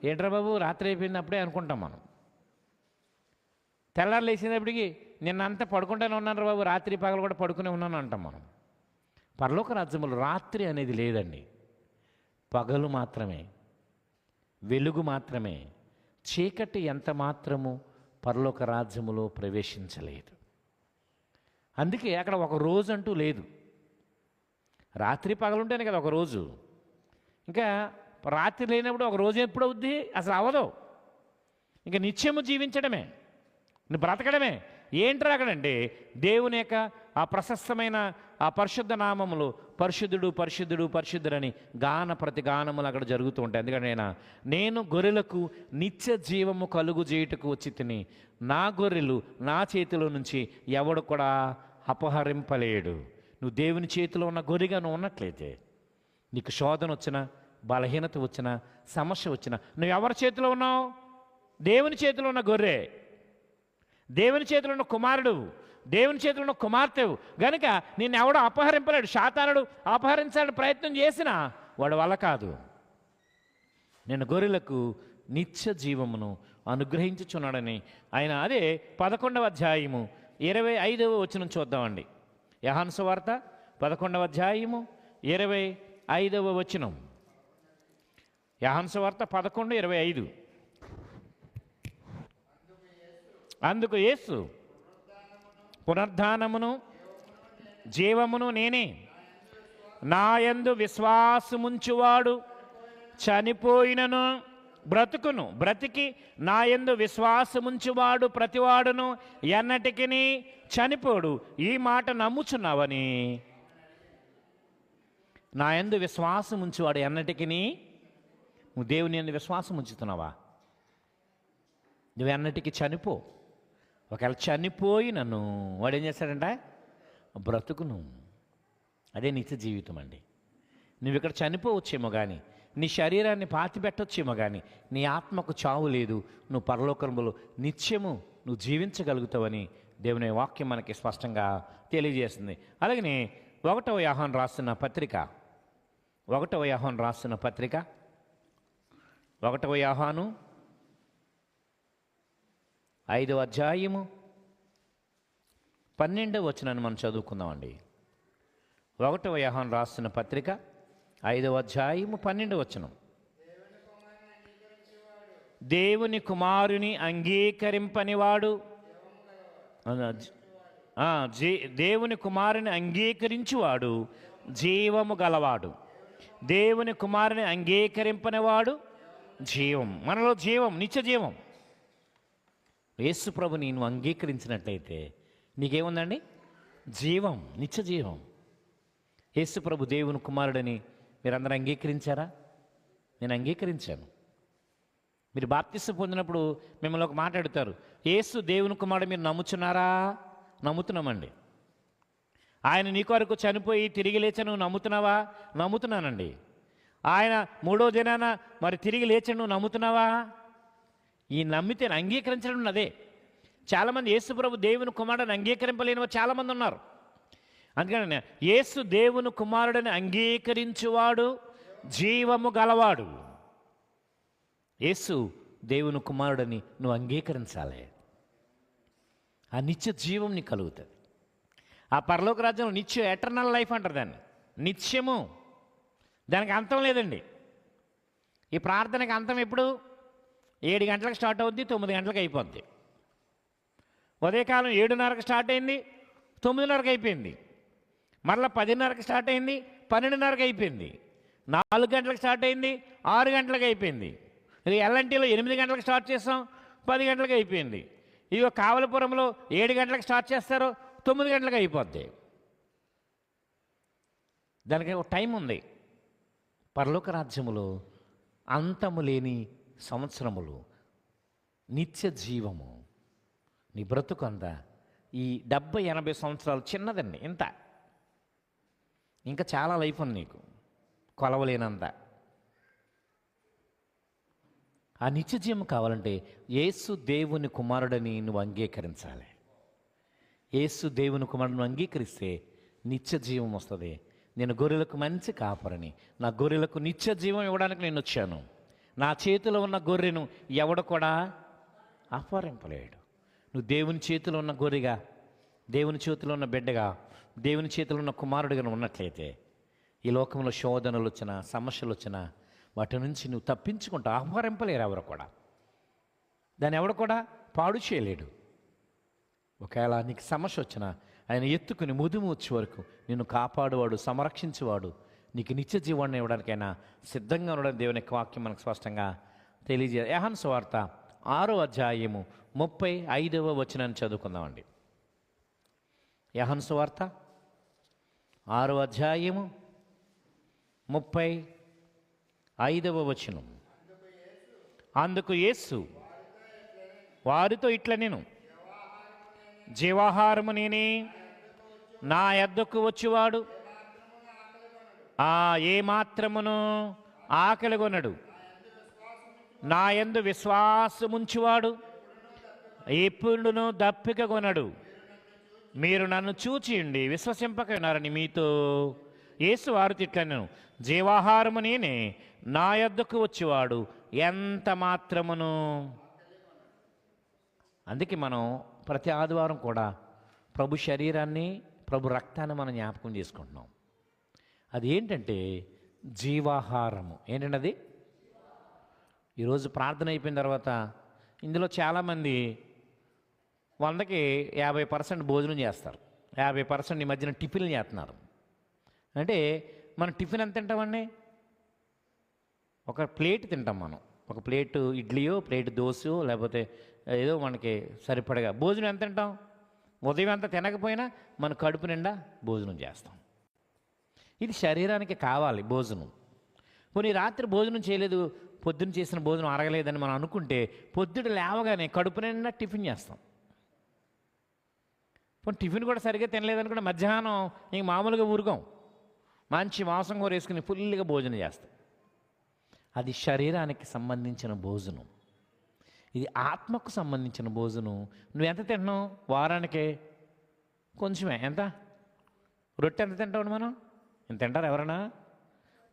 ఏంట్రా బాబు రాత్రి అయిపోయింది అప్పుడే అనుకుంటాం మనం. తెల్లారు లేచినప్పటికీ నిన్నంతా పడుకుంటూనే ఉన్నాను బాబు, రాత్రి పగలు కూడా పడుకునే ఉన్నాను అంటాం మనం. పరలోక రాజ్యములు రాత్రి అనేది లేదండి, పగలు మాత్రమే, వెలుగు మాత్రమే. చీకటి ఎంత మాత్రము పరలోక రాజ్యములో ప్రవేశించలేదు. అందుకే అక్కడ ఒక రోజు అంటూ లేదు. రాత్రి పగలుంటేనే కదా ఒక రోజు. ఇంకా రాత్రి లేనప్పుడు ఒక రోజు ఎప్పుడు అవుద్ది? అసలు అవ్వదు. ఇంకా నిత్యము జీవించడమే, నువ్వు బ్రతకడమే. ఏంటి రాకడంటే దేవుని యొక్క ఆ ప్రశస్తమైన ఆ పరిశుద్ధ నామములు పరిశుద్ధుడు పరిశుద్ధుడు పరిశుద్ధుడని గాన ప్రతి గానములు అక్కడ జరుగుతూ ఉంటాయి. ఎందుకంటే నేను గొర్రెలకు నిత్య జీవము కలుగు చేయుటకు వచ్చి తిని, నా గొర్రెలు నా చేతిలో నుంచి ఎవడు కూడా అపహరింపలేడు. నువ్వు దేవుని చేతిలో ఉన్న గొర్రెగా నువ్వు ఉన్నట్లయితే, నీకు శోధన వచ్చినా, బలహీనత వచ్చినా, సమస్య వచ్చినా, నువ్వు ఎవరి చేతిలో ఉన్నావు? దేవుని చేతిలో ఉన్న గొర్రె, దేవుని చేతిలో ఉన్న కుమారుడు, దేవుని చేతిలో ఉన్న కుమార్తెవు గనుక నిన్ను ఎవడో అపహరింపలేడు. శాతానుడు అపహరించాలని ప్రయత్నం చేసినా వాడు వల్ల కాదు. నేను గొర్రెలకు నిత్య జీవమును అనుగ్రహించుచున్నాడని ఆయన అదే 11వ అధ్యాయము 25వ వచనం చూద్దామండి. యోహాను సువార్త 11వ అధ్యాయము 25వ వచనం. యోహాను సువార్త 11:25. అందుకు యేసు, పునరుద్ధానమును జీవమును నేనే, నా యందు విశ్వాసముంచువాడు చనిపోయినను బ్రతుకును, బ్రతికి నా యందు విశ్వాసముంచువాడు ప్రతివాడును ఎన్నటికిని చనిపోడు. ఈ మాట నమ్ముచున్నావని? నా యందు విశ్వాసముంచువాడు ఎన్నటికిని, నువ్వు దేవుని యందు విశ్వాసం ఉంచుతున్నావా? నువ్వు ఎన్నటికీ చనిపో. ఒకవేళ చనిపోయి నన్ను వాడు ఏం చేస్తాడంట? బ్రతుకును. అదే నిత్య జీవితం అండి. నువ్వు ఇక్కడ చనిపోవచ్చేమో కానీ, నీ శరీరాన్ని పాతిపెట్టొచ్చేమో కానీ, నీ ఆత్మకు చావు లేదు. నువ్వు పరలోకములో నిత్యము నువ్వు జీవించగలుగుతావని దేవుని వాక్యం మనకి స్పష్టంగా తెలియజేస్తుంది. అలాగనే 1వ యోహాను రాస్తున్న పత్రిక, 1వ యోహాను రాస్తున్న పత్రిక, 1వ యోహాను 5వ అధ్యాయము 12వ వచనాన్ని మనం చదువుకుందామండి. 1వ యోహాను రాస్తున్న పత్రిక 5వ అధ్యాయము 12వ వచనం. దేవుని కుమారుని అంగీకరింపనివాడు, దేవుని కుమారుని అంగీకరించువాడు జీవము గలవాడు. దేవుని కుమారుని అంగీకరింపనివాడు జీవం. మనలో జీవం, నిత్య జీవం. యేసు ప్రభుని నువ్వు అంగీకరించినట్లయితే నీకేముందండి? జీవం, నిత్య జీవం. యేసు ప్రభు దేవుని కుమారుడని మీరందరూ అంగీకరించారా? నేను అంగీకరించాను. మీరు బాప్తిసం పొందినప్పుడు మిమ్మల్ని ఒక మాట అడుగుతారు, యేసు దేవుని కుమారుడు మీరు నమ్ముచున్నారా? నమ్ముతున్నామండి. ఆయన నీ కొరకు చనిపోయి తిరిగి లేచను నువ్వు నమ్ముతున్నావా? నమ్ముతున్నానండి. ఆయన 3వ దినాన మరి తిరిగి లేచను నువ్వు నమ్ముతున్నావా? ఈ నమ్మితే అంగీకరించడం ఉన్నదే. చాలామంది యేసు ప్రభు దేవుని కుమారుడిని అంగీకరింపలేని వారు చాలామంది ఉన్నారు. అందుకని యేసు దేవుని కుమారుడిని అంగీకరించువాడు జీవము గలవాడు. యేసు దేవుని కుమారుడిని నువ్వు అంగీకరించాలి. ఆ నిత్య జీవం నీకు కలుగుతుంది. ఆ పరలోక రాజ్యంలో నిత్యం, ఎటర్నల్ లైఫ్ అంటారు దాన్ని, నిత్యము. దానికి అంతం లేదండి. ఈ ప్రార్థనకి అంతం ఎప్పుడు? 7 గంటలకు స్టార్ట్ అవుద్ది, 9 గంటలకు అయిపోద్ది. ఉదయకాలం 7:30కి స్టార్ట్ అయింది, 9:30కి అయిపోయింది. మరలా 10:30కి స్టార్ట్ అయింది, 12:30కి అయిపోయింది. 4 గంటలకు స్టార్ట్ అయింది, 6 గంటలకు అయిపోయింది. ఇది ఎల్ఎన్టీలో 8 గంటలకు స్టార్ట్ చేస్తాం, 10 గంటలకు అయిపోయింది. ఇదిగో కావలపురంలో 7 గంటలకు స్టార్ట్ చేస్తారు, 9 గంటలకు అయిపోద్ది. దానికి ఒక టైం ఉంది. పరలోక రాజ్యములో అంతము లేని సంవత్సరములు, నిత్య జీవము. నీ బ్రతుకు అంతా ఈ 70-80 సంవత్సరాలు చిన్నదండి. ఇంత ఇంకా చాలా లైఫ్ ఉంది నీకు, కొలవలేనంత. ఆ నిత్య జీవం కావాలంటే యేసు దేవుని కుమారుడని నువ్వు అంగీకరించాలి. యేసు దేవుని కుమారుడు అంగీకరిస్తే నిత్య జీవం వస్తుంది. నేను గొర్రెలకు మంచి కాపరని, నా గొర్రెలకు నిత్య జీవం ఇవ్వడానికి నేను వచ్చాను. నా చేతిలో ఉన్న గొర్రెను ఎవడు కూడా అపహరింపలేడు. నువ్వు దేవుని చేతిలో ఉన్న గొర్రెగా, దేవుని చేతిలో ఉన్న బిడ్డగా, దేవుని చేతిలో ఉన్న కుమారుడిగా ఉన్నట్లయితే ఈ లోకంలో శోధనలు వచ్చినా, సమస్యలు వచ్చినా వాటి నుంచి నువ్వు తప్పించుకుంటావు. అపహరింపలేరు ఎవరు కూడా, దాన్ని ఎవడు కూడా పాడు చేయలేడు. ఒకవేళ నీకు సమస్య వచ్చినా ఆయన ఎత్తుకుని ముదుము వచ్చే వరకు నిన్ను కాపాడువాడు, సంరక్షించేవాడు, నీకు నిత్య జీవాన్ని ఇవ్వడానికైనా సిద్ధంగా ఉండడం దేవుని యొక్క వాక్యం మనకు స్పష్టంగా తెలియజేయాలి. యోహాను సువార్త 6వ అధ్యాయము 35వ వచనాన్ని చదువుకుందామండి. యోహాను సువార్త 6వ అధ్యాయము 35వ వచనం. అందుకు యేసు వారితో ఇట్లా, నేను జీవాహారము నేనే, నా యొద్దకు వచ్చేవాడు ఏ మాత్రమును ఆకలిగొనడు, నా యందు విశ్వాసముంచువాడు ఎప్పుడునూ దప్పికగొనడు. మీరు నన్ను చూచియుండి విశ్వసింపకనారని మీతో యేసు వారితో ఇట్లా, నేను జీవాహారము నేనే, నా యొద్దకు వచ్చేవాడు ఎంత మాత్రమును. అందుకే మనం ప్రతి ఆదివారం కూడా ప్రభు శరీరాన్ని, ప్రభు రక్తాన్ని మనం జ్ఞాపకం చేసుకుంటున్నాం. అది ఏంటంటే జీవాహారము. ఏంటంటే అది ఈరోజు ప్రార్థన అయిపోయిన తర్వాత ఇందులో చాలామంది 100కి 50% భోజనం చేస్తారు, 50% ఈ మధ్యన టిఫిన్లు చేస్తున్నారు. అంటే మనం టిఫిన్ ఎంత తింటామండి? ఒక ప్లేట్ తింటాం మనం, ఒక ప్లేటు ఇడ్లీయో, ప్లేట్ దోశయో, లేకపోతే ఏదో మనకి సరిపడగా. భోజనం ఎంత తింటాం? ఉదయం అంతా తినకపోయినా మన కడుపు నిండా భోజనం చేస్తాం. ఇది శరీరానికి కావాలి భోజనం. పోనీ రాత్రి భోజనం చేయలేదు, పొద్దున్న చేసిన భోజనం అరగలేదని మనం అనుకుంటే పొద్దుట లేవగానే కడుపు నిండా టిఫిన్ చేస్తాం. పోనీ టిఫిన్ కూడా సరిగ్గా తినలేదనుకుంటే మధ్యాహ్నం ఇంక మామూలుగా ఊరుకోం, మంచి మాంసం కూర వేసుకుని ఫుల్గా భోజనం చేస్తాం. అది శరీరానికి సంబంధించిన భోజనం. ఇది ఆత్మకు సంబంధించిన భోజనం. నువ్వు ఎంత తింటున్నావు? వారానికి కొంచెమే. ఎంత రొట్టె ఎంత తింటావు? మనం ఎంత తింటారు ఎవరైనా?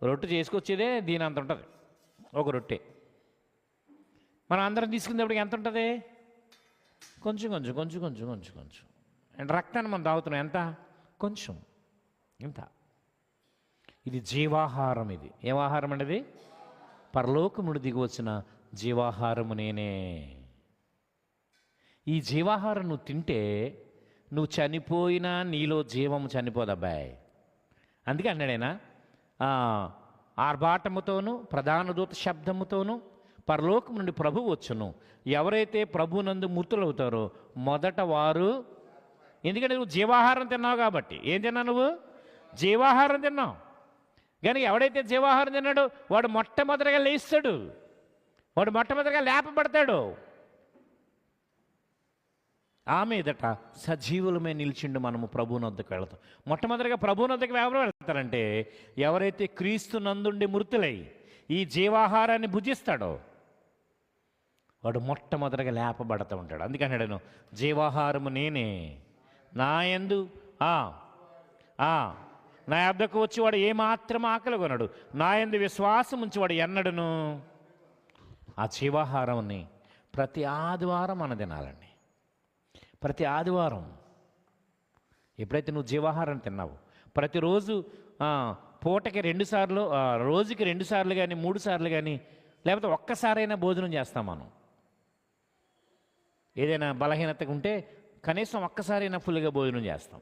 రొట్టె చేసుకొచ్చేదే దీని అంత ఉంటుంది ఒక రొట్టె. మనం అందరం తీసుకునేప్పటికి ఎంత ఉంటుంది? కొంచెం కొంచెం కొంచెం కొంచెం కొంచెం కొంచెం. అండ్ రక్తాన్ని మనం తాగుతున్నాం ఎంత? కొంచెం, ఇంత. ఇది జీవాహారం. ఇది ఏం ఆహారం అండి? ఇది పరలోకముడు దిగి వచ్చిన జీవాహారము నేనే. ఈ జీవాహారం నువ్వు తింటే నువ్వు చనిపోయినా నీలో జీవము చనిపోదబ్బాయి. అందుకే అన్నాడైనా, ఆర్భాటముతోనూ ప్రధాన దూత శబ్దముతోనూ పరలోకం నుండి ప్రభువు వచ్చును. ఎవరైతే ప్రభునందు మృతులవుతారో మొదట వారు. ఎందుకంటే నువ్వు జీవాహారం తిన్నావు కాబట్టి. ఏం తిన్నావు? నువ్వు జీవాహారం తిన్నావు. కానీ ఎవడైతే జీవాహారం తిన్నాడో వాడు మొట్టమొదటిగా లేస్తాడు, వాడు మొట్టమొదటిగా లేపబడతాడు. ఆ మీదట సజీవులమే నిలిచిండు మనము ప్రభువునొద్దకు వెళతాం. మొట్టమొదటిగా ప్రభువునొద్దకు ఎవరు వెళ్తారంటే ఎవరైతే క్రీస్తు నందుండి మృతులై ఈ జీవాహారాన్ని భుజిస్తాడో వాడు మొట్టమొదటిగా లేపబడతా ఉంటాడు. అందుకని నేను జీవాహారము నేనే, నా యందు నా యొద్దకు వచ్చేవాడు ఏమాత్రం ఆకలి కొనడు, నా యందు విశ్వాసం ఉంచేవాడు ఎన్నడను. ఆ జీవాహారాన్ని ప్రతి ఆదివారం మనం తినాలండి. ప్రతి ఆదివారం ఎప్పుడైతే నువ్వు జీవాహారం తిన్నావు, ప్రతిరోజు పూటకి 2 సార్లు, రోజుకి 2 సార్లు కానీ 3 సార్లు కానీ, లేకపోతే ఒక్కసారైనా భోజనం చేస్తాం మనం. ఏదైనా బలహీనత ఉంటే కనీసం ఒక్కసారైనా ఫుల్గా భోజనం చేస్తాం.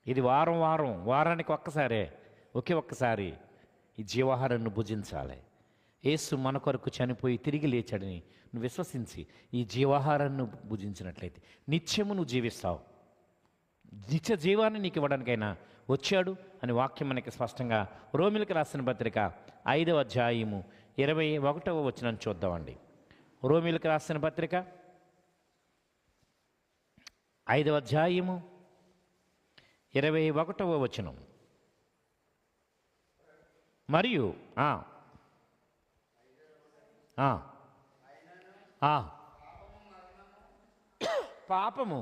ఇది వారానికి ఒకే ఒక్కసారి ఈ జీవాహారాన్ని భుజించాలి. యేసు మన కొరకు చనిపోయి తిరిగి లేచాడని నువ్వు విశ్వసించి ఈ జీవాహారాన్ని భుజించినట్లయితే నిత్యము నువ్వు జీవిస్తావు. నిత్య జీవాన్ని నీకు ఇవ్వడానికైనా వచ్చాడు అని వాక్యం మనకి స్పష్టంగా రోమిలకు రాసిన పత్రిక 5వ అధ్యాయము 21వ వచనం చూద్దామండి. రోమిలకు రాసిన పత్రిక 5వ అధ్యాయము 21వ వచనం. మరియు పాపము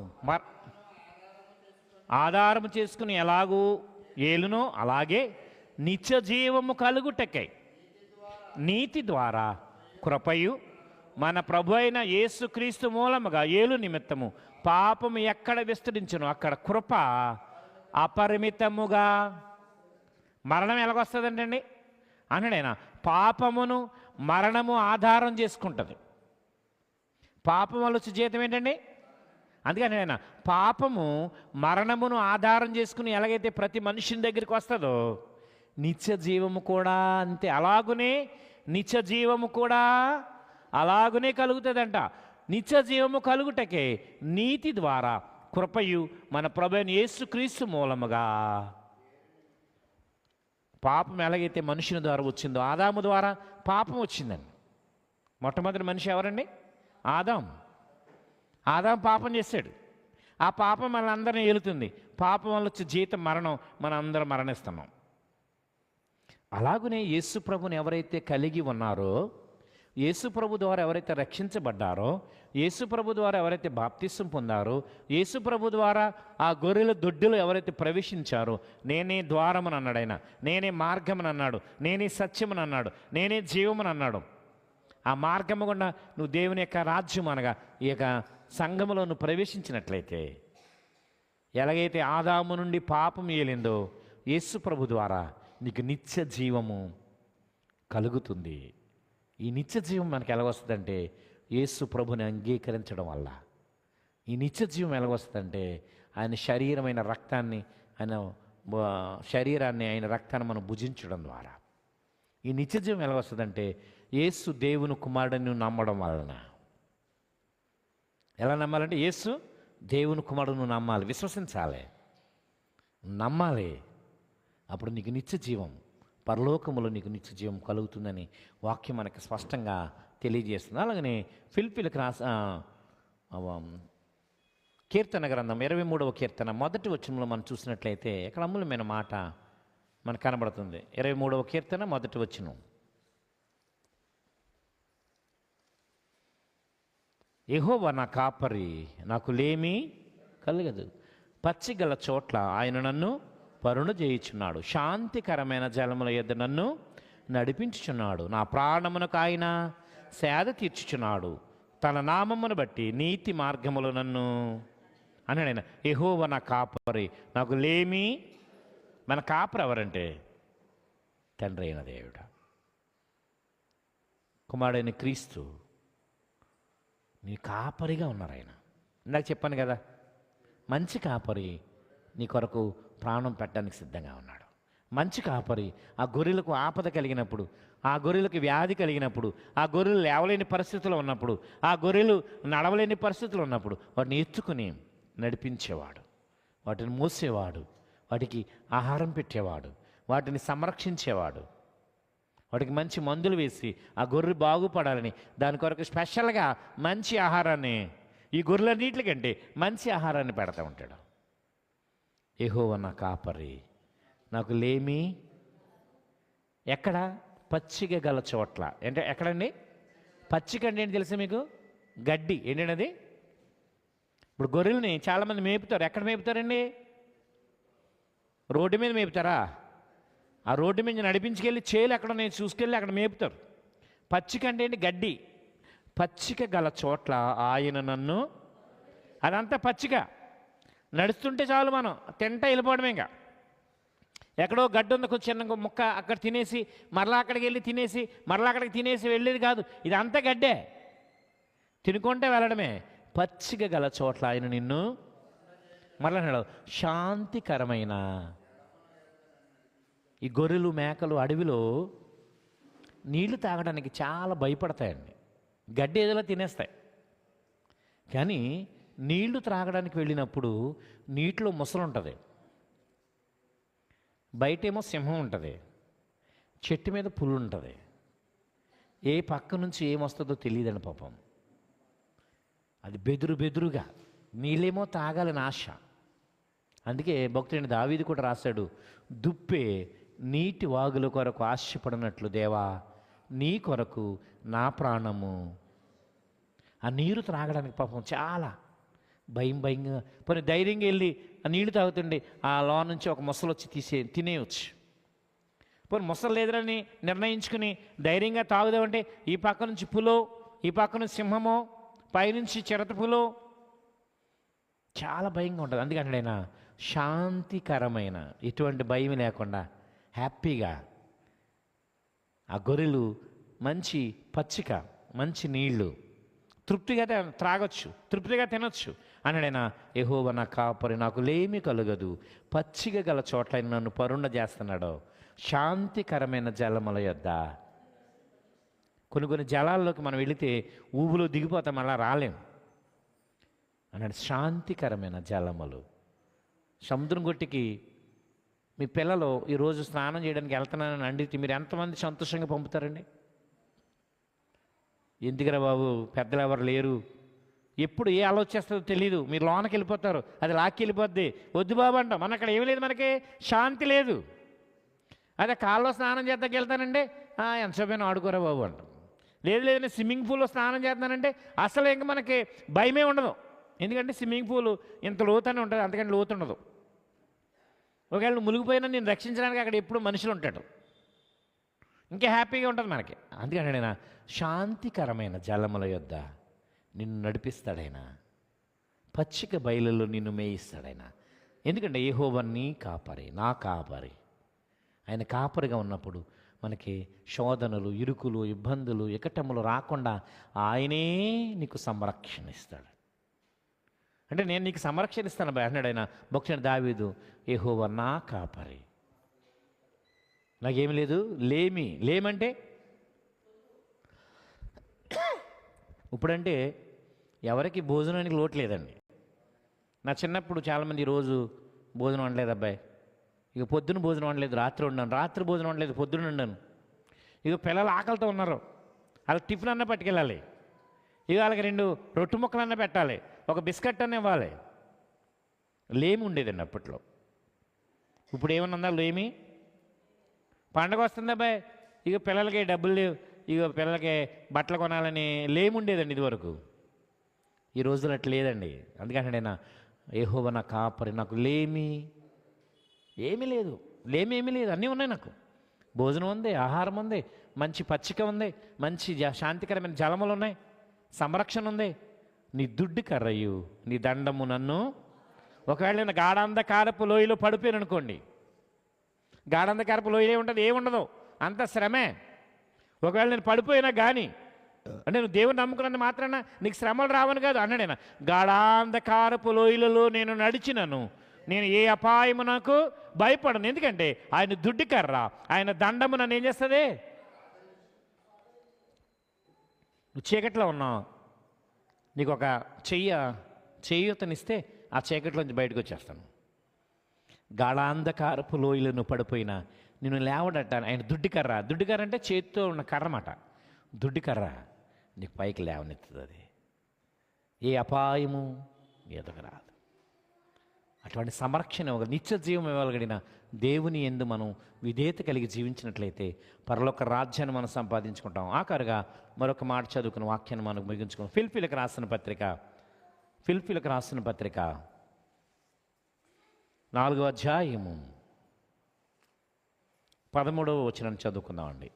ఆధారము చేసుకుని ఎలాగూ ఏలునో అలాగే నిత్య జీవము కలుగుటకై నీతి ద్వారా కృపయు మన ప్రభు అయిన యేసుక్రీస్తు మూలముగా ఏలు నిమిత్తము పాపము ఎక్కడ విస్తరించును అక్కడ కృప అపరిమితముగా. మరణం ఎలాగొస్తుందండి అన్నాడైనా, పాపమును మరణము ఆధారం చేసుకుంటుంది. పాపం వల్ల వచ్చే జీతం ఏంటండి? అందుకని ఆయన పాపము మరణమును ఆధారం చేసుకుని ఎలాగైతే ప్రతి మనుషుని దగ్గరికి వస్తుందో నిత్య జీవము కూడా అంతే. అలాగునే నిత్య జీవము కూడా అలాగునే కలుగుతుందంట. నిత్య జీవము కలుగుటకే నీతి ద్వారా కృపయు మన ప్రభువైన యేసుక్రీస్తు మూలముగా. పాపం ఎలాగైతే మనుషుని ద్వారా వచ్చిందో, ఆదాము ద్వారా పాపం వచ్చిందండి. మొట్టమొదటి మనిషి ఎవరండి? ఆదాం పాపం చేశాడు. ఆ పాపం మన అందరినీ ఏలుతుంది. పాపం వల్ల వచ్చే జీతం మరణం, మన అందరం మరణిస్తున్నాం. అలాగనే యేసు ప్రభుని ఎవరైతే కలిగి ఉన్నారో, యేసు ప్రభు ద్వారా ఎవరైతే రక్షించబడ్డారో, యేసు ప్రభు ద్వారా ఎవరైతే బాప్తిసం పొందారో, యేసు ప్రభు ద్వారా ఆ గొర్రెల దొడ్డిలో ఎవరైతే ప్రవేశించారో, నేనే ద్వారమని అన్నాడు ఆయన, నేనే మార్గమని అన్నాడు, నేనే సత్యమని అన్నాడు, నేనే జీవమని అన్నాడు. ఆ మార్గము గుండా నువ్వు దేవుని యొక్క రాజ్యం అనగా ఈ యొక్క సంఘములో నువ్వు ప్రవేశించినట్లయితే, ఎలాగైతే ఆదాము నుండి పాపం ఏలిందో యేసు ప్రభు ద్వారా నీకు నిత్య జీవము కలుగుతుంది. ఈ నిత్య జీవం మనకు ఎలాగొస్తుందంటే యేసు ప్రభుని అంగీకరించడం వల్ల. ఈ నిత్య జీవం ఎలాగొస్తుందంటే ఆయన శరీరమైన రక్తాన్ని, ఆయన శరీరాన్ని, ఆయన రక్తాన్ని మనం భుజించడం ద్వారా. ఈ నిత్య జీవం ఎలాగొస్తుందంటే యేసు దేవుని కుమారుడిని నమ్మడం వలన. ఎలా నమ్మాలంటే యేసు దేవుని కుమారుడు నమ్మాలి, విశ్వసించాలి, నమ్మాలి. అప్పుడు నీకు నిత్య జీవం, పరలోకములో నీకు నిత్య జీవం కలుగుతుందని వాక్యం మనకి స్పష్టంగా తెలియజేస్తుంది. అలాగనే ఫిలిప్పీలకు కీర్తన గ్రంథం 23వ కీర్తన 1వ వచనంలో మనం చూసినట్లయితే ఇక్కడ అమూల్యమైన మాట మనకు కనబడుతుంది. 23వ కీర్తన 1వ వచనం. యెహోవా నా కాపరి, నాకు లేమి కలగదు. పచ్చిగల చోట్ల ఆయన నన్ను పరుణ చేయుచున్నాడు, శాంతికరమైన జలముల యొద్ద నన్ను నడిపించుచున్నాడు. నా ప్రాణమునకు ఆయన సేద తీర్చుచున్నాడు, తన నామమును బట్టి నీతి మార్గములు నన్ను అన్నాడు ఆయన. యెహోవా నా కాపరి, నాకు లేమి. మన కాపరి ఎవరంటే తండ్రి అయిన దేవుడు, కుమారుడైన క్రీస్తు నీ కాపరిగా ఉన్నారు. ఆయన ఇందాక చెప్పాను కదా, మంచి కాపరి నీ కొరకు ప్రాణం పెట్టడానికి సిద్ధంగా ఉన్నాడు. మంచి కాపరి ఆ గొర్రెలకు ఆపద కలిగినప్పుడు, ఆ గొర్రెలకు వ్యాధి కలిగినప్పుడు, ఆ గొర్రెలు లేవలేని పరిస్థితుల్లో ఉన్నప్పుడు, ఆ గొర్రెలు నడవలేని పరిస్థితులు ఉన్నప్పుడు వాటిని ఎత్తుకుని నడిపించేవాడు, వాటిని మోసేవాడు, వాటికి ఆహారం పెట్టేవాడు, వాటిని సంరక్షించేవాడు, వాటికి మంచి మందులు వేసి ఆ గొర్రె బాగుపడాలని దాని కొరకు స్పెషల్గా మంచి ఆహారాన్ని, ఈ గొర్రెలన్నిటికంటే మంచి ఆహారాన్ని పెడతా ఉంటాడు. యెహోవా నా కాపరి, నాకు లేమి. ఎక్కడ? పచ్చిక గల చోట్ల. అంటే ఎక్కడండి? పచ్చిక అంటే ఏంటి తెలుసా మీకు? గడ్డి. ఏంటండి అది? ఇప్పుడు గొర్రెల్ని చాలామంది మేపుతారు. ఎక్కడ మేపుతారండి? రోడ్డు మీద మేపుతారా? ఆ రోడ్డు మీద నడిపించుకెళ్ళి చేలు ఎక్కడ నేను చూసుకెళ్ళి అక్కడ మేపుతారు. పచ్చిక అంటే ఏంటి? గడ్డి. పచ్చిక గల చోట్ల ఆయన నన్ను, అదంతా పచ్చిక. నడుస్తుంటే చాలు, మనం తింటా వెళ్ళిపోవడమే. ఇంకా ఎక్కడో గడ్డి ఉంది, కొంచెం చిన్న ముక్క అక్కడ తినేసి మరలా అక్కడికి వెళ్ళి తినేసి మరలా అక్కడికి తినేసి వెళ్ళేది కాదు. ఇదంతా గడ్డే, తినుకుంటే వెళ్ళడమే. పచ్చిక గల చోట్ల ఆయన నిన్ను, మరలా అన్నాడు శాంతికరమైన. ఈ గొర్రెలు మేకలు అడవిలో నీళ్లు తాగడానికి చాలా భయపడతాయండి, గడ్డి ఏదోలా తినేస్తాయి. కానీ నీళ్లు త్రాగడానికి వెళ్ళినప్పుడు నీటిలో ముసలు ఉంటుంది, బయటేమో సింహం ఉంటుంది, చెట్టు మీద పులు ఉంటుంది. ఏ పక్క నుంచి ఏమొస్తుందో తెలియదండి పాపం. అది బెదురుగా, నీళ్ళేమో తాగాలని ఆశ. అందుకే భక్తుడైన దావీదు కూడా రాశాడు, దుప్పే నీటి వాగుల కొరకు ఆశపడినట్లు దేవా నీ కొరకు నా ప్రాణము. ఆ నీరు త్రాగడానికి పాపం చాలా భయంగా, పోనీ ధైర్యంగా వెళ్ళి ఆ నీళ్లు తాగుతుండే ఆ లో నుంచి ఒక మొసలు వచ్చి తినేయచ్చు. పోనీ ముసలి లేదని నిర్ణయించుకుని ధైర్యంగా తాగుదామంటే ఈ పక్క నుంచి పులో, ఈ పక్క నుంచి సింహమో, పైనుంచి చిరత పులో, చాలా భయంగా ఉంటుంది. అందుకంటే ఆయన శాంతికరమైన, ఎటువంటి భయం లేకుండా హ్యాపీగా ఆ గొర్రెలు మంచి పచ్చిక, మంచి నీళ్లు తృప్తిగా త్రాగొచ్చు, తృప్తిగా తినొచ్చు అన్నాడైనా. యెహోవా నా కాపరి, నాకు లేమి కలుగదు, పచ్చిక గల చోట్ల నన్ను పరుండ చేస్తున్నాడు, శాంతికరమైన జలముల యొద్ద. కొన్ని జలాల్లోకి మనం వెళితే ఊబులో దిగిపోతాం, అలా రాలేం అన్నాడు. శాంతికరమైన జలములు. సముద్రం గొట్టికి మీ పిల్లలు ఈరోజు స్నానం చేయడానికి వెళ్తున్నానని అండితే మీరు ఎంతమంది సంతోషంగా పంపుతారండి? ఎందుకురా బాబు, పెద్దలు ఎవరు లేరు, ఎప్పుడు ఏ ఆలోచిస్తుందో తెలీదు, మీరు లోనకి వెళ్ళిపోతారు, అది లాక్కి వెళ్ళిపోద్ది, వద్దు బాబు అంటాం. మన అక్కడ ఏమీ లేదు, మనకి శాంతి లేదు. అదే కాల్లో స్నానం చేద్దాకి వెళ్తానంటే ఎంతసేపైనా ఆడుకోరా బాబు అంటాం. లేదు నేను స్విమ్మింగ్ పూల్లో స్నానం చేస్తానంటే అసలు ఇంకా మనకి భయమే ఉండదు. ఎందుకంటే స్విమ్మింగ్ పూల్ ఇంత లోతనే ఉంటుంది, అంతకంటే లోతు ఉండదు. ఒకవేళ నువ్వు మునిగిపోయినా నేను రక్షించడానికి అక్కడ ఎప్పుడు మనుషులు ఉంటాడు, ఇంకా హ్యాపీగా ఉంటుంది మనకి. అందుకని ఆయన శాంతికరమైన జలముల యొద్ద నిన్ను నడిపిస్తాడైనా, పచ్చిక బయలులో నిన్ను మేయిస్తాడైనా. ఎందుకంటే యెహోవా నీ కాపరి, నా కాపరి. ఆయన కాపరిగా ఉన్నప్పుడు మనకి శోధనలు, ఇరుకులు, ఇబ్బందులు, ఇకటములు రాకుండా ఆయనే నీకు సంరక్షణ ఇస్తాడు. అంటే నేను నీకు సంరక్షణ ఇస్తాను అన్నాడు ఆయన. భక్తుడు దావీదు, యెహోవా నా కాపరి, నాకేమి లేదు, లేమంటే ఇప్పుడంటే ఎవరికి భోజనానికి లోటు లేదండి. నా చిన్నప్పుడు చాలామంది ఈరోజు భోజనం వండలేదు అబ్బాయి, ఇక పొద్దున భోజనం వండలేదు, రాత్రి వండాను, రాత్రి భోజనం వండలేదు, పొద్దున వండాను. ఇక పిల్లలు ఆకలితో ఉన్నారు, వాళ్ళకి టిఫిన్ అన్న పట్టుకెళ్ళాలి, ఇక వాళ్ళకి 2 రొట్టె ముక్కలన్నా పెట్టాలి, ఒక బిస్కెట్ అన్న ఇవ్వాలి. లేమి ఉండేదండి అప్పట్లో. ఇప్పుడు ఏమన్నా లేమి? పండగ వస్తుంది అబ్బాయి, ఇక పిల్లలకి డబ్బులు లేవు, ఇక పిల్లలకి బట్టలు కొనాలని లేమి ఉండేదండి ఇదివరకు. ఈ రోజులు అట్లా లేదండి. అందుకని నేను యెహోవా నా కాపరి, నాకు ఏమీ లేదు, ఏమీ లేదు, అన్నీ ఉన్నాయి నాకు. భోజనం ఉంది, ఆహారం ఉంది, మంచి పచ్చిక ఉంది, మంచి శాంతికరమైన జలములు ఉన్నాయి, సంరక్షణ ఉంది. నీ దుడ్డు కర్రయ్యు, నీ దండము నన్ను. ఒకవేళ నేను గాఢాంధకారపు లోయలో పడిపోయాను అనుకోండి, గాఢాంధకారపు లోయలే ఉంటుంది, ఏముండదు, అంత శ్రమే. ఒకవేళ నేను పడిపోయినా కానీ, అంటే నువ్వు దేవుని నమ్ముకున్నంత మాత్రాన నీకు శ్రమలు రావని కాదు అన్నాడైనా. గాఢాంధకారపు లోయలలో నేను నడిచినను, నేను ఏ అపాయము నాకు భయపడను. ఎందుకంటే ఆయన దుడ్డు కర్ర, ఆయన దండము నన్ను ఏం చేస్తుంది? నువ్వు చీకట్లో ఉన్నావు, నీకు ఒక చేయూతనిస్తే ఆ చీకట్లోంచి బయటకు వచ్చేస్తాను. గాఢాంధకారపు లోయలను పడిపోయినా నేను లేవడట. ఆయన దుడ్డుకర్ర అంటే చేతితో ఉన్న కర్రమాట, దుడ్డుకర్ర నీకు పైకి లేవనెత్తుంది. అది ఏ అపాయము ఎదగరాదు. అటువంటి సంరక్షణ, ఒక నిత్య జీవం ఇవ్వగలిగిన దేవుని యందు మనం విధేయత కలిగి జీవించినట్లయితే పరలోక రాజ్యాన్ని మనం సంపాదించుకుంటాం. ఆఖరుగా మరొక మాట చదువుకున్న వాక్యాన్ని మనం ముగించుకున్నాం. ఫిలిప్పీలకు రాసిన పత్రిక 4వ అధ్యాయము 13వ వచనం చదువుకుందామండి.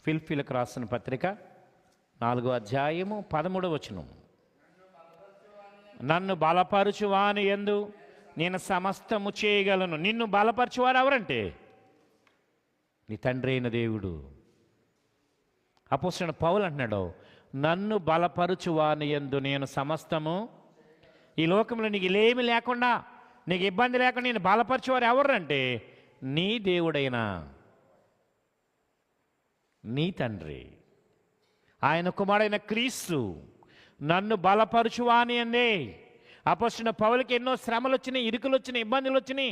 ఫిలిప్పీలకు రాసిన పత్రిక 4వ అధ్యాయము 13వ వచనం. నన్ను బలపరచువాని యందు నేను సమస్తము చేయగలను. నిన్ను బలపరచువారు ఎవరంటే నీ తండ్రి అయిన దేవుడు. అపోస్తలుడైన పౌలు అంటున్నాడు, నన్ను బలపరచువాని యందు నేను సమస్తము. ఈ లోకంలో నీకు ఇలేమి లేకుండా, నీకు ఇబ్బంది లేకుండా నేను బలపరచువారు ఎవరంటే నీ దేవుడైన నీ తండ్రి, ఆయన కుమారుడైన క్రీస్తు నన్ను బలపరచువాని అందే. అపోస్తలుడైన పౌలుకి ఎన్నో శ్రమలు వచ్చినాయి, ఇరుకులు వచ్చినాయి, ఇబ్బందులు వచ్చినాయి,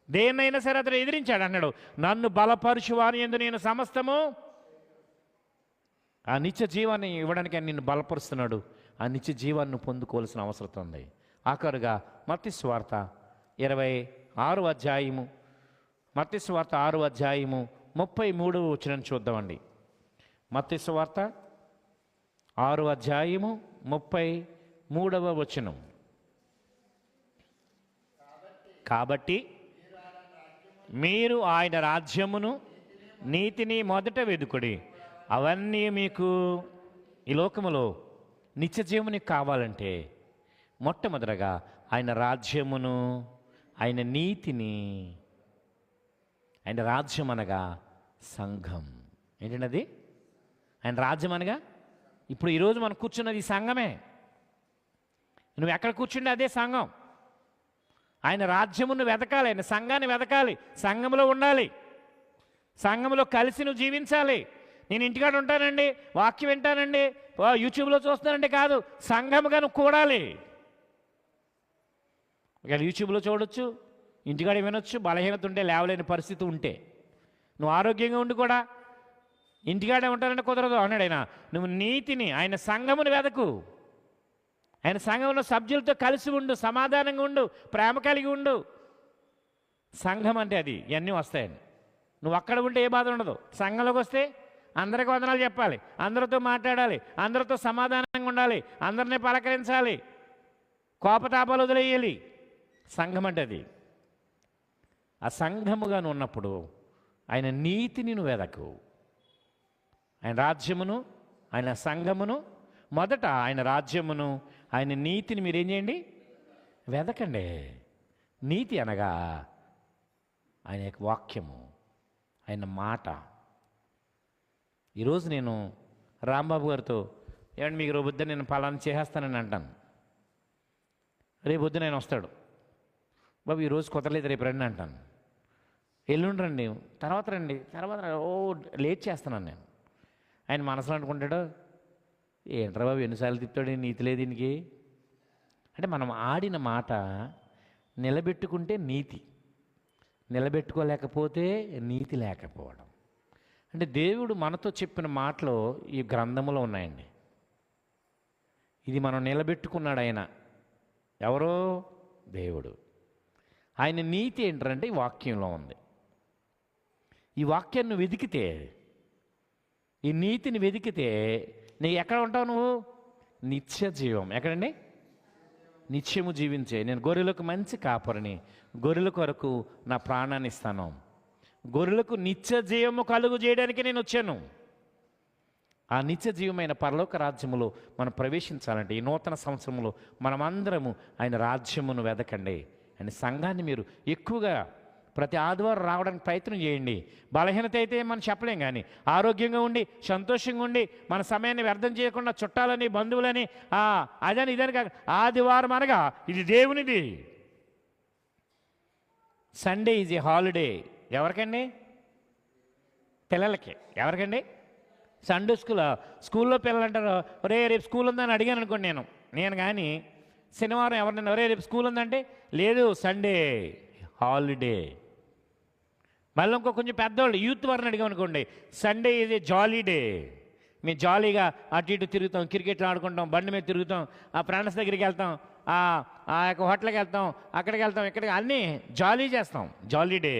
దేన్నైనా సరే అతను ఎదిరించాడు. అన్నాడు, నన్ను బలపరచువాని యందు నేను సమస్తము. ఆ నిత్య జీవాన్ని ఇవ్వడానికి ఆయన నిన్ను బలపరుస్తున్నాడు. ఆ నిత్య జీవాన్ని పొందుకోవాల్సిన అవసరం ఉంది. ఆఖరుగా మత్తయి సువార్త 26వ అధ్యాయము, మత్తయి సువార్త 6వ అధ్యాయము 33వ వచనం చూద్దామండి. మత్తయి సువార్త 6వ అధ్యాయము 33వ వచనం. కాబట్టి మీరు ఆయన రాజ్యమును నీతిని మొదట వెదుకుడి, అవన్నీ మీకు ఈ లోకములో నిత్య జీవునికి కావాలంటే మొట్టమొదటగా ఆయన రాజ్యమును, ఆయన నీతిని. ఆయన రాజ్యం అనగా సంఘం. ఏంటండి అది? ఆయన రాజ్యం అనగా ఇప్పుడు ఈరోజు మనం కూర్చున్నది ఈ సంఘమే. నువ్వు ఎక్కడ కూర్చుంటే అదే సంఘం. ఆయన రాజ్యమును వెతకాలి, ఆయన సంఘాన్ని వెతకాలి, సంఘంలో ఉండాలి, సంఘంలో కలిసి నువ్వు జీవించాలి. నేను ఇంటికాడ ఉంటానండి, వాక్యం వింటానండి, యూట్యూబ్లో చూస్తానండి కాదు, సంఘముగా నువ్వు కూడాలి. ఒకవేళ యూట్యూబ్లో చూడొచ్చు, ఇంటికాడ వినొచ్చు, బలహీనత ఉంటే, లేవలేని పరిస్థితి ఉంటే. నువ్వు ఆరోగ్యంగా ఉండి కూడా ఇంటికాడే ఉంటానంటే కుదరదు అన్నాడు ఆయన. నువ్వు నీతిని, ఆయన సంఘమును వెదకు, ఆయన సంఘంలో సభ్యులతో కలిసి ఉండు, సమాధానంగా ఉండు, ప్రేమ కలిగి ఉండు. సంఘం అంటే అది, ఇవన్నీ వస్తాయండి. నువ్వు అక్కడ ఉంటే ఏ బాధ ఉండదు. సంఘంలోకి వస్తే అందరికి వందనాలు చెప్పాలి, అందరితో మాట్లాడాలి, అందరితో సమాధానంగా ఉండాలి, అందరినీ పలకరించాలి, కోపతాపాలు వదిలేయాలి. సంఘం అంటే అది. ఆ సంఘముగా ఉన్నప్పుడు ఆయన నీతిని నువ్వు వెదకు, ఆయన రాజ్యమును, ఆయన సంఘమును. మొదట ఆయన రాజ్యమును, ఆయన నీతిని మీరేం చేయండి? వెదకండి. నీతి అనగా ఆయన యొక్క వాక్యము, ఆయన మాట. ఈరోజు నేను రాంబాబు గారితో ఏమంటే మీకు రేపొద్దు నేను పలానా చేసేస్తానని అంటాను. రేపొద్దు నేను వస్తాడు, బాబు ఈరోజు కుదరలేదు రేపు రండి అంటాను. ఎల్లుండి రండి, తర్వాత రండి, తర్వాత లేట్ చేస్తున్నాను నేను. ఆయన మనసులో అనుకుంటాడు, ఏంట్రా బాబు ఎన్నిసార్లు తిప్పాడు, నీతి లేదు దీనికి. అంటే మనం ఆడిన మాట నిలబెట్టుకుంటే నీతి, నిలబెట్టుకోలేకపోతే నీతి లేకపోవడం. అంటే దేవుడు మనతో చెప్పిన మాటలు ఈ గ్రంథములో ఉన్నాయండి. ఇది మనం నిలబెట్టుకున్నాడు ఆయన. ఎవరో? దేవుడు. ఆయన నీతి ఏంటంటే ఈ వాక్యంలో ఉంది. ఈ వాక్యాన్ని వెతికితే, ఈ నీతిని వెతికితే నీకు ఎక్కడ ఉంటావు నువ్వు? నిత్య జీవం. ఎక్కడండి? నిత్యము జీవించే. నేను గొర్రెలకు మంచి కాపరిని, గొర్రెల కొరకు నా ప్రాణాన్ని ఇస్తాను, గొర్రెలకు నిత్య జీవము కలుగు చేయడానికి నేను వచ్చాను. ఆ నిత్య జీవమైన పరలోక రాజ్యములో మనం ప్రవేశించాలంటే ఈ నూతన సంవత్సరంలో మనమందరము ఆయన రాజ్యమును వెదకండి. ఆయన సంఘాన్ని మీరు ఎక్కువగా ప్రతి ఆదివారం రావడానికి ప్రయత్నం చేయండి. బలహీనత అయితే మనం చెప్పలేం, కానీ ఆరోగ్యంగా ఉండి సంతోషంగా ఉండి మన సమయాన్ని వ్యర్థం చేయకుండా చుట్టాలని బంధువులని అదని ఇదని కాక ఆదివారం అనగా ఇది దేవునిది. Sunday is a holiday. ఎవరికండి? పిల్లలకి. ఎవరికండి? సండే స్కూల్లో పిల్లలు అంటారు, ఒరే రేపు స్కూల్ ఉందని అడిగాను అనుకోండి నేను కానీ శనివారం ఎవరినైనా ఒరే రేపు స్కూల్ ఉందంటే లేదు సండే హాలిడే. మళ్ళీ ఇంకో కొంచెం పెద్దవాళ్ళు యూత్ వారిని అడిగామనుకోండి, Sunday is a jolly day. మేము జాలీగా అటు ఇటు తిరుగుతాం, క్రికెట్లు ఆడుకుంటాం, బండి మీద తిరుగుతాం, ఆ ఫ్రెండ్స్ దగ్గరికి వెళ్తాం, ఆ యొక్క హోటల్కి వెళ్తాం, అక్కడికి వెళ్తాం, ఇక్కడికి అన్నీ జాలీ చేస్తాం. Jolly day.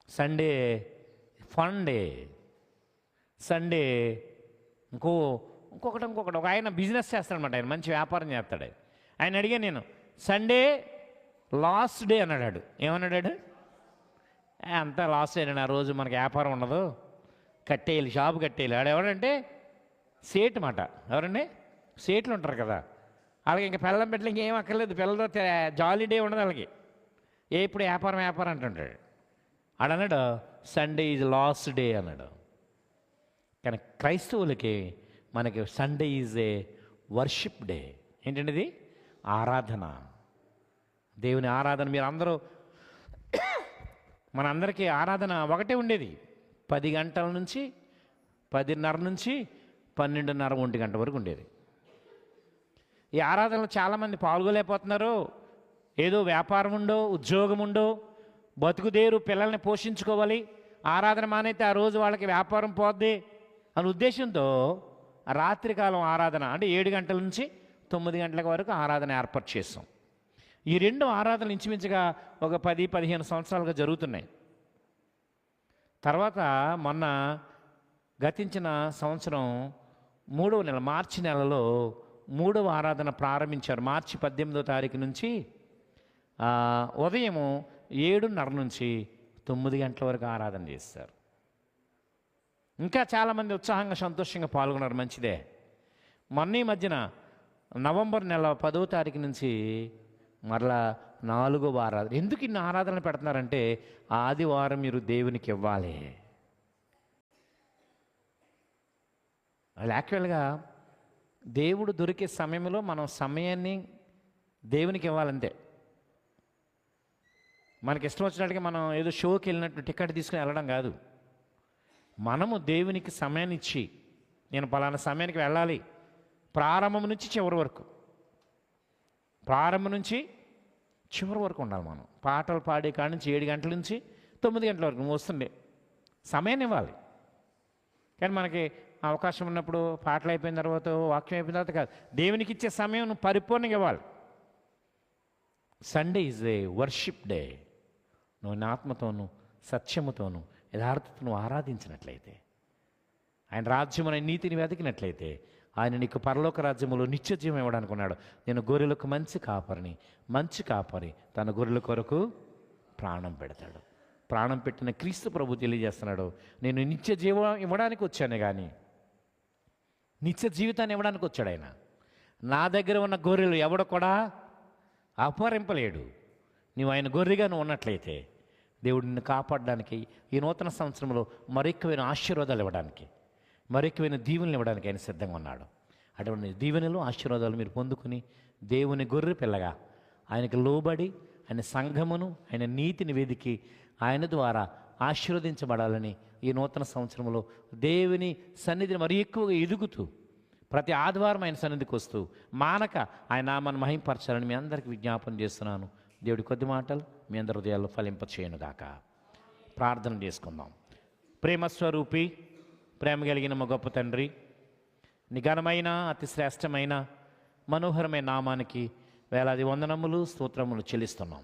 Sunday fun day. Sunday ఇంకొకటి ఒక ఆయన బిజినెస్ చేస్తాడనమాట. ఆయన మంచి వ్యాపారం చేస్తాడు. ఆయన అడిగాను నేను, సండే లాస్ట్ డే అన్నాడు. ఏమన్నాడు? అంతా లాస్ట్ డే. ఆ రోజు మనకి వ్యాపారం ఉండదు, కట్టేయాలి, షాపు కట్టేయాలి. ఎవడంటే సేట్ మాట. ఎవరండి? సేట్లు ఉంటారు కదా, వాళ్ళకి ఇంకా పిల్లం పెట్టలే, ఇంకేం అక్కర్లేదు, పిల్లలతో జాలీ డే ఉండదు వాళ్ళకి. ఇప్పుడు వ్యాపారం అంటుంటాడు. ఆడన్నాడు సండే ఈజ్ లాస్ట్ డే అన్నాడు. కానీ క్రైస్తవులకి మనకి Sunday is A worship day. ఏంటంటే ఇది ఆరాధన, దేవుని ఆరాధన. మీరు అందరూ మనందరికీ ఆరాధన ఒకటే ఉండేది. 10 గంటల నుంచి 10:30 నుంచి 12:30 1 గంట వరకు ఉండేది. ఈ ఆరాధనలో చాలామంది పాల్గొలేకపోతున్నారు. ఏదో వ్యాపారం ఉండో, ఉద్యోగం ఉండో, బతుకుదేరు, పిల్లల్ని పోషించుకోవాలి, ఆరాధన మానైతే ఆ రోజు వాళ్ళకి వ్యాపారం పోద్ది అనే ఉద్దేశంతో రాత్రికాలం ఆరాధన అంటే 7 గంటల నుంచి 9 గంటల వరకు ఆరాధన ఏర్పాటు చేస్తాం. ఈ 2 ఆరాధనలు ఇంచుమించుగా ఒక 10-15 సంవత్సరాలుగా జరుగుతున్నాయి. తర్వాత మొన్న గతించిన సంవత్సరం 3వ నెల మార్చి నెలలో 3వ ఆరాధన ప్రారంభించారు. మార్చి 18వ తారీఖు నుంచి ఉదయం 7:30 నుంచి 9 గంటల వరకు ఆరాధన చేస్తారు. ఇంకా చాలామంది ఉత్సాహంగా సంతోషంగా పాల్గొన్నారు, మంచిదే. మొన్న ఈ మధ్యన నవంబర్ నెల 10వ తారీఖు నుంచి మరలా 4వ ఆరాధన. ఎందుకు ఇన్ని ఆరాధనలు పెడుతున్నారంటే ఆదివారం మీరు దేవునికి ఇవ్వాలి. యాక్చువల్గా దేవుడు దొరికే సమయంలో మనం సమయాన్ని దేవునికి ఇవ్వాలంతే. మనకి ఇష్టం వచ్చినట్టుగా మనం ఏదో షోకి వెళ్ళినట్టు టికెట్ తీసుకుని వెళ్ళడం కాదు. మనము దేవునికి సమయాన్ని ఇచ్చి, నేను పలానా సమయానికి వెళ్ళాలి, ప్రారంభం నుంచి చివరి వరకు, ప్రారంభం నుంచి చివరి వరకు ఉండాలి. మనం పాటలు పాడే కాడి నుంచి 7 గంటల నుంచి 9 గంటల వరకు నువ్వు వస్తుండే సమయాన్ని ఇవ్వాలి. కానీ మనకి అవకాశం ఉన్నప్పుడు పాటలు అయిపోయిన తర్వాత, వాక్యం అయిపోయిన తర్వాత కాదు, దేవునికి ఇచ్చే సమయం నువ్వు పరిపూర్ణంగా ఇవ్వాలి. Sunday is A worship day. నువ్వు ఆత్మతోనూ సత్యముతోనూ యథార్థతను ఆరాధించినట్లయితే, ఆయన రాజ్యం అనే నీతిని వెతికినట్లయితే, ఆయన నీకు పరలోక రాజ్యములో నిత్య జీవం ఇవ్వడానికి ఉన్నాడు. నేను గొర్రెలకు మంచి కాపరిని, మంచి కాపరి తన గొర్రెల కొరకు ప్రాణం పెడతాడు. ప్రాణం పెట్టిన క్రీస్తు ప్రభు తెలియజేస్తున్నాడు, నేను నిత్య జీవం ఇవ్వడానికి వచ్చాను, కానీ నిత్య జీవితాన్ని ఇవ్వడానికి వచ్చాడు ఆయన. నా దగ్గర ఉన్న గొర్రెలు ఎవడు కూడా అపహరింపలేడు. నువ్వు ఆయన గొర్రెగా నువ్వు ఉన్నట్లయితే దేవుడు నిన్ను కాపాడడానికి, ఈ నూతన సంవత్సరంలో మరెక్కువైన ఆశీర్వాదాలు ఇవ్వడానికి, మరెక్కువైన దీవెనలు ఇవ్వడానికి ఆయన సిద్ధంగా ఉన్నాడు. అటువంటి దీవెనలు, ఆశీర్వాదాలు మీరు పొందుకుని దేవుని గొర్రె పిల్లగా ఆయనకు లోబడి, ఆయన సంఘమును, ఆయన నీతిని వెదికి ఆయన ద్వారా ఆశీర్వదించబడాలని ఈ నూతన సంవత్సరంలో దేవుని సన్నిధిని మరి ఎక్కువగా ఎదుగుతూ, ప్రతి ఆదివారం ఆయన సన్నిధికి వస్తూ మానక ఆయన నామాన్ని మహింపరచాలని మీ అందరికీ విజ్ఞాపన చేస్తున్నాను. దేవుడి కొద్ది మాటలు మీ అందరి హృదయాల్లో ఫలింపచేయనుగాక. ప్రార్థన చేసుకుందాం. ప్రేమస్వరూపి, ప్రేమ కలిగిన మా గొప్ప తండ్రి, నిఘనమైన అతి శ్రేష్టమైన మనోహరమైన నామానికి వేలాది వందనములు, స్తోత్రములు చెల్లిస్తున్నాం.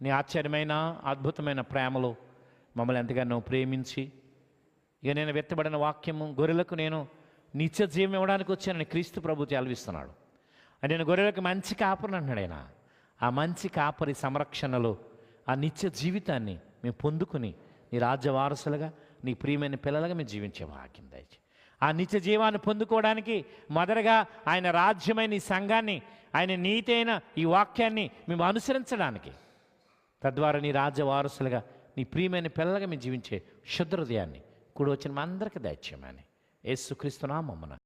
నీ ఆశ్చర్యమైన అద్భుతమైన ప్రేమలో మమ్మల్ని ఎంతగానో ప్రేమించి, ఇక నేను వెత్తబడిన వాక్యము, గొర్రెలకు నేను నిత్య జీవం ఇవ్వడానికి వచ్చానని క్రీస్తు ప్రభు తెలవిస్తున్నాడు. నేను గొర్రెలకు మంచి కాపరిని అంటున్నాడు ఆయన. ఆ మంచి కాపరి సంరక్షణలో ఆ నిత్య జీవితాన్ని మేము పొందుకుని నీ రాజ్య వారసులుగా, నీ ప్రియమైన పిల్లలుగా మేము జీవించే భాగ్యం దయచేయి. ఆ నిత్య జీవాన్ని పొందుకోవడానికి మొదటగా ఆయన రాజ్యమైన ఈ సంఘాన్ని, ఆయన నీతి అయిన ఈ వాక్యాన్ని మేము అనుసరించడానికి, తద్వారా నీ రాజ్య వారసులుగా, నీ ప్రియమైన పిల్లలుగా మేము జీవించే శుద్ధ హృదయాన్ని కూడి వచ్చిన మా అందరికీ దయచేయమని యేసుక్రీస్తు నామమున